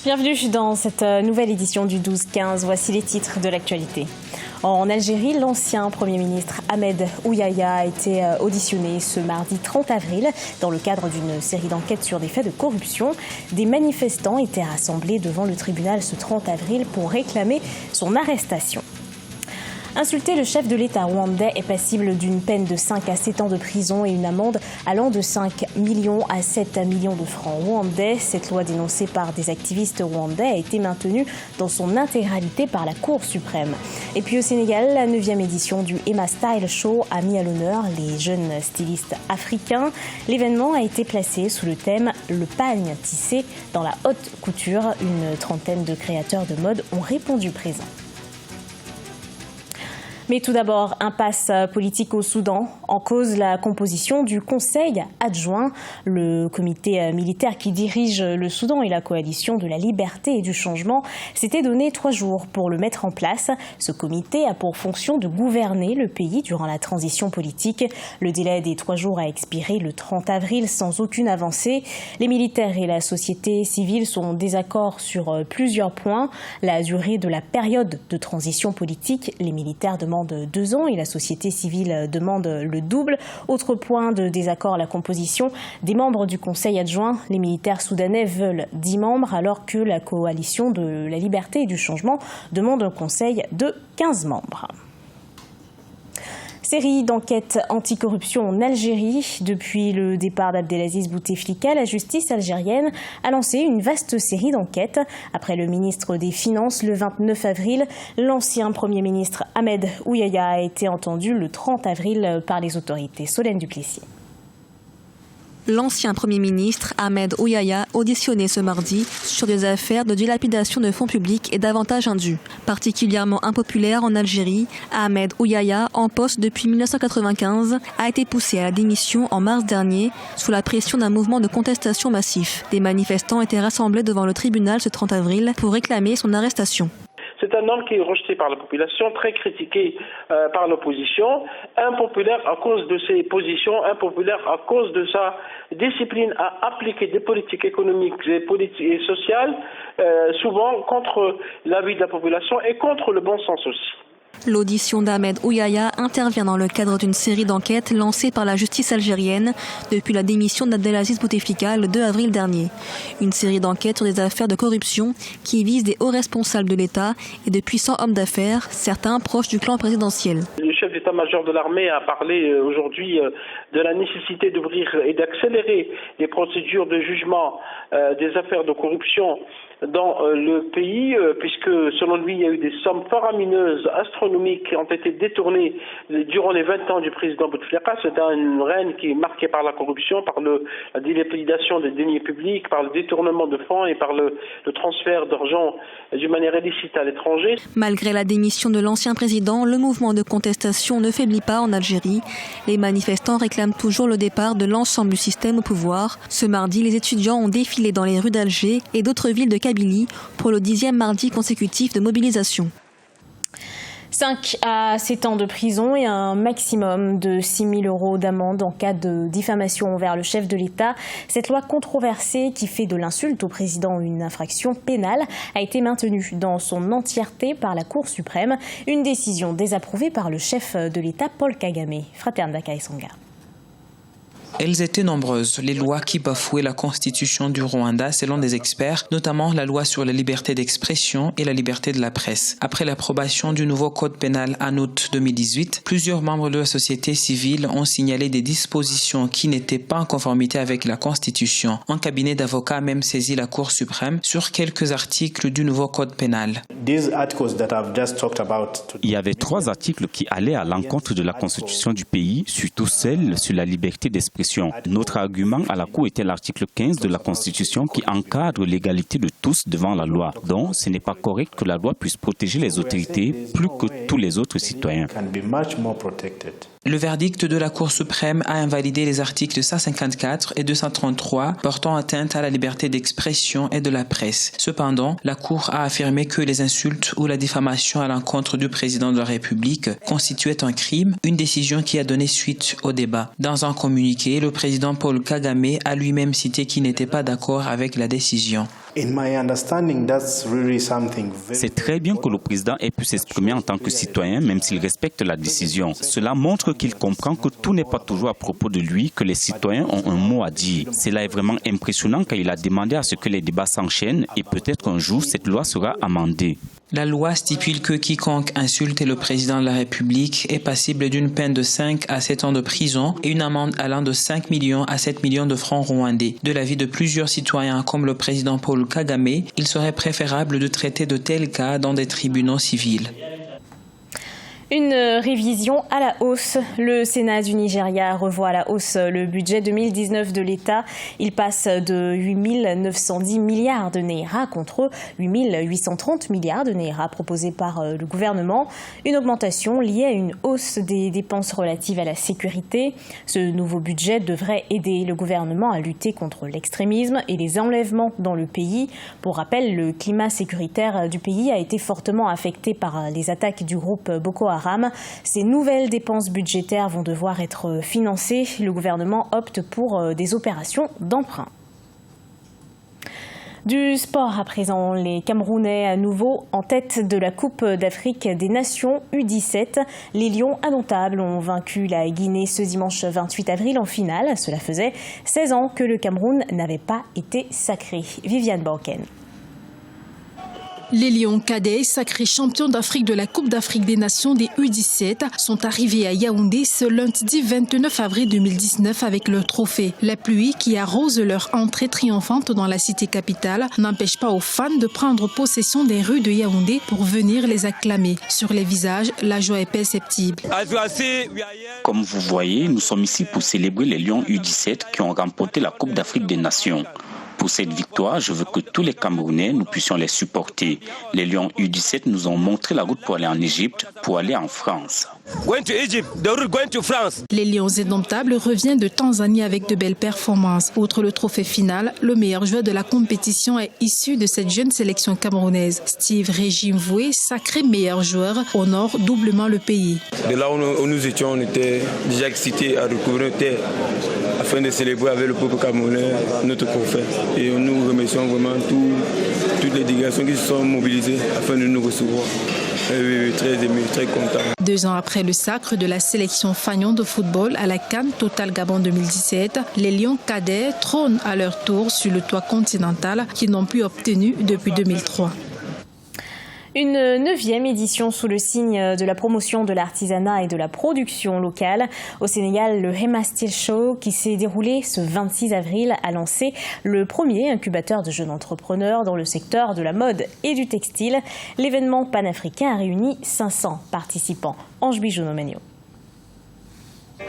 Bienvenue dans cette nouvelle édition du 12-15. Voici les titres de l'actualité. En Algérie, l'ancien Premier ministre Ahmed Ouyaya a été auditionné ce mardi 30 avril dans le cadre d'une série d'enquêtes sur des faits de corruption. Des manifestants étaient rassemblés devant le tribunal ce 30 avril pour réclamer son arrestation. Insulter le chef de l'État rwandais est passible d'une peine de 5 à 7 ans de prison et une amende allant de 5 millions à 7 millions de francs rwandais. Cette loi dénoncée par des activistes rwandais a été maintenue dans son intégralité par la Cour suprême. Et puis au Sénégal, la 9e édition du Emma Style Show a mis à l'honneur les jeunes stylistes africains. L'événement a été placé sous le thème « Le pagne tissé dans la haute couture ». Une trentaine de créateurs de mode ont répondu présent. Mais tout d'abord, impasse politique au Soudan. En cause, la composition du Conseil adjoint. Le comité militaire qui dirige le Soudan et la coalition de la liberté et du changement s'était donné 3 jours pour le mettre en place. Ce comité a pour fonction de gouverner le pays durant la transition politique. Le délai des 3 jours a expiré le 30 avril sans aucune avancée. Les militaires et la société civile sont en désaccord sur plusieurs points. La durée de la période de transition politique, les militaires demandent 2 ans et la société civile demande le double. Autre point de désaccord, la composition des membres du Conseil adjoint. Les militaires soudanais veulent 10 membres alors que la coalition de la liberté et du changement demande un conseil de 15 membres. Série d'enquêtes anticorruption en Algérie. Depuis le départ d'Abdelaziz Bouteflika, la justice algérienne a lancé une vaste série d'enquêtes. Après le ministre des Finances, le 29 avril, l'ancien Premier ministre Ahmed Ouyaya a été entendu le 30 avril par les autorités. Solène Duplessis. L'ancien Premier ministre Ahmed Ouyaya, auditionné ce mardi sur des affaires de dilapidation de fonds publics et d'avantages indus. Particulièrement impopulaire en Algérie, Ahmed Ouyaya, en poste depuis 1995, a été poussé à la démission en mars dernier sous la pression d'un mouvement de contestation massif. Des manifestants étaient rassemblés devant le tribunal ce 30 avril pour réclamer son arrestation. C'est un homme qui est rejeté par la population, très critiqué par l'opposition, impopulaire à cause de ses positions, impopulaire à cause de sa discipline à appliquer des politiques économiques et sociales, souvent contre l'avis de la population et contre le bon sens aussi. L'audition d'Ahmed Ouyaya intervient dans le cadre d'une série d'enquêtes lancée par la justice algérienne depuis la démission d'Abdelaziz Bouteflika le 2 avril dernier. Une série d'enquêtes sur des affaires de corruption qui visent des hauts responsables de l'État et de puissants hommes d'affaires, certains proches du clan présidentiel. Le chef d'état-major de l'armée a parlé aujourd'hui de la nécessité d'ouvrir et d'accélérer les procédures de jugement des affaires de corruption dans le pays, puisque selon lui, il y a eu des sommes faramineuses, astronomiques, qui ont été détournées durant les 20 ans du président Bouteflika. C'est un règne qui est marqué par la corruption, par la dilapidation des deniers publics, par le détournement de fonds et par le transfert d'argent d'une manière illicite à l'étranger. Malgré la démission de l'ancien président, le mouvement de contestation ne faiblit pas en Algérie. Les manifestants réclament toujours le départ de l'ensemble du système au pouvoir. Ce mardi, les étudiants ont défilé dans les rues d'Alger et d'autres villes de Kabylie pour le 10e mardi consécutif de mobilisation. 5 à 7 ans de prison et un maximum de 6 000 € d'amende en cas de diffamation envers le chef de l'État. Cette loi controversée qui fait de l'insulte au président une infraction pénale a été maintenue dans son entièreté par la Cour suprême. Une décision désapprouvée par le chef de l'État, Paul Kagame. Fraterne Dakaï Sanga. Elles étaient nombreuses, les lois qui bafouaient la constitution du Rwanda selon des experts, notamment la loi sur la liberté d'expression et la liberté de la presse. Après l'approbation du nouveau code pénal en août 2018, plusieurs membres de la société civile ont signalé des dispositions qui n'étaient pas en conformité avec la constitution. Un cabinet d'avocats a même saisi la Cour suprême sur quelques articles du nouveau code pénal. Il y avait 3 articles qui allaient à l'encontre de la constitution du pays, surtout celle sur la liberté d'expression. Notre argument à la Cour était l'article 15 de la Constitution qui encadre l'égalité de tous devant la loi. Donc, ce n'est pas correct que la loi puisse protéger les autorités plus que tous les autres citoyens. Le verdict de la Cour suprême a invalidé les articles 154 et 233 portant atteinte à la liberté d'expression et de la presse. Cependant, la Cour a affirmé que les insultes ou la diffamation à l'encontre du président de la République constituaient un crime, une décision qui a donné suite au débat. Dans un communiqué, le président Paul Kagame a lui-même cité qu'il n'était pas d'accord avec la décision. C'est très bien que le président ait pu s'exprimer en tant que citoyen, même s'il respecte la décision. Cela montre qu'il comprend que tout n'est pas toujours à propos de lui, que les citoyens ont un mot à dire. Cela est vraiment impressionnant car il a demandé à ce que les débats s'enchaînent et peut-être qu'un jour cette loi sera amendée. La loi stipule que quiconque insulte le président de la République est passible d'une peine de 5 à 7 ans de prison et une amende allant de 5 millions à 7 millions de francs rwandais. De l'avis de plusieurs citoyens comme le président Paul Kagame, il serait préférable de traiter de tels cas dans des tribunaux civils. Une révision à la hausse. Le Sénat du Nigeria revoit à la hausse le budget 2019 de l'État. Il passe de 8 910 milliards de naira contre 8 830 milliards de naira proposés par le gouvernement. Une augmentation liée à une hausse des dépenses relatives à la sécurité. Ce nouveau budget devrait aider le gouvernement à lutter contre l'extrémisme et les enlèvements dans le pays. Pour rappel, le climat sécuritaire du pays a été fortement affecté par les attaques du groupe Boko Haram. Ces nouvelles dépenses budgétaires vont devoir être financées. Le gouvernement opte pour des opérations d'emprunt. Du sport à présent, les Camerounais à nouveau en tête de la Coupe d'Afrique des Nations U17. Les Lions indomptables ont vaincu la Guinée ce dimanche 28 avril en finale. Cela faisait 16 ans que le Cameroun n'avait pas été sacré. Viviane Banken. Les Lions cadets, sacrés champions d'Afrique de la Coupe d'Afrique des Nations des U17, sont arrivés à Yaoundé ce lundi 29 avril 2019 avec leur trophée. La pluie qui arrose leur entrée triomphante dans la cité capitale n'empêche pas aux fans de prendre possession des rues de Yaoundé pour venir les acclamer. Sur les visages, la joie est perceptible. Comme vous voyez, nous sommes ici pour célébrer les Lions U17 qui ont remporté la Coupe d'Afrique des Nations. Pour cette victoire, je veux que tous les Camerounais, nous puissions les supporter. Les Lions U17 nous ont montré la route pour aller en Égypte, pour aller en France. Les Lions indomptables reviennent de Tanzanie avec de belles performances. Outre le trophée final, le meilleur joueur de la compétition est issu de cette jeune sélection camerounaise. Steve Régime Voué, sacré meilleur joueur, honore doublement le pays. De là où nous étions, on était déjà excités à recouvrir nos terres afin de célébrer avec le peuple camerounais notre trophée. Et nous remercions vraiment toutes les délégations qui se sont mobilisées afin de nous recevoir. Oui, très ému, très content. 2 ans après le sacre de la sélection fagnon de football à la CAN Total Gabon 2017, les Lions cadets trônent à leur tour sur le toit continental qu'ils n'ont plus obtenu depuis 2003. Une 9e édition sous le signe de la promotion de l'artisanat et de la production locale. Au Sénégal, le Hema Style Show, qui s'est déroulé ce 26 avril, a lancé le premier incubateur de jeunes entrepreneurs dans le secteur de la mode et du textile. L'événement panafricain a réuni 500 participants. Ange Bijouno-Menio.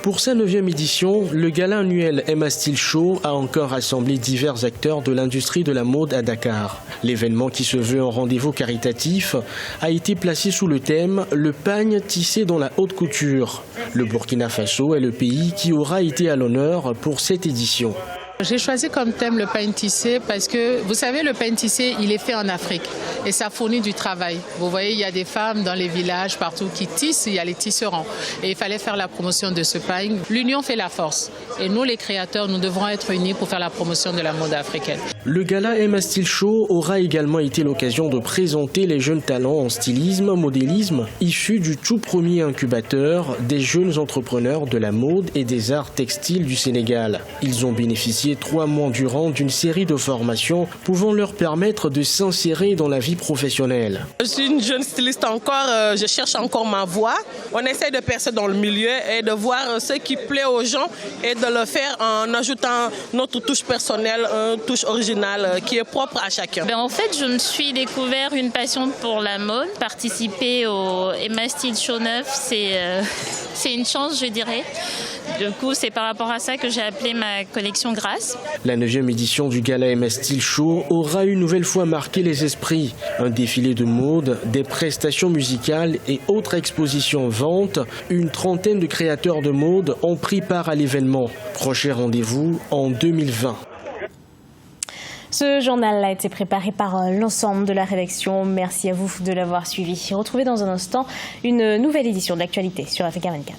Pour sa 9e édition, le gala annuel Hema Style Show a encore rassemblé divers acteurs de l'industrie de la mode à Dakar. L'événement, qui se veut un rendez-vous caritatif, a été placé sous le thème « Le pagne tissé dans la haute couture ». Le Burkina Faso est le pays qui aura été à l'honneur pour cette édition. J'ai choisi comme thème le pain tissé parce que, vous savez, le pain tissé, il est fait en Afrique et ça fournit du travail. Vous voyez, il y a des femmes dans les villages partout qui tissent, il y a les tisserands. Et il fallait faire la promotion de ce pain. L'union fait la force. Et nous, les créateurs, nous devrons être unis pour faire la promotion de la mode africaine. Le gala Hema Style Show aura également été l'occasion de présenter les jeunes talents en stylisme, modélisme, issus du tout premier incubateur des jeunes entrepreneurs de la mode et des arts textiles du Sénégal. Ils ont bénéficié 3 mois durant d'une série de formations pouvant leur permettre de s'insérer dans la vie professionnelle. Je suis une jeune styliste encore, je cherche encore ma voie. On essaie de percer dans le milieu et de voir ce qui plaît aux gens et de le faire en ajoutant notre touche personnelle, une touche originale qui est propre à chacun. En fait, je me suis découvert une passion pour la mode. Participer au Hema Style Show 9, c'est une chance, je dirais. Du coup, c'est par rapport à ça que j'ai appelé ma collection Grâce. La 9e édition du gala Hema Style Show aura une nouvelle fois marqué les esprits. Un défilé de mode, des prestations musicales et autres expositions ventes. Une trentaine de créateurs de mode ont pris part à l'événement. Prochain rendez-vous en 2020. Ce journal a été préparé par l'ensemble de la rédaction. Merci à vous de l'avoir suivi. Retrouvez dans un instant une nouvelle édition de l'actualité sur Africa 24.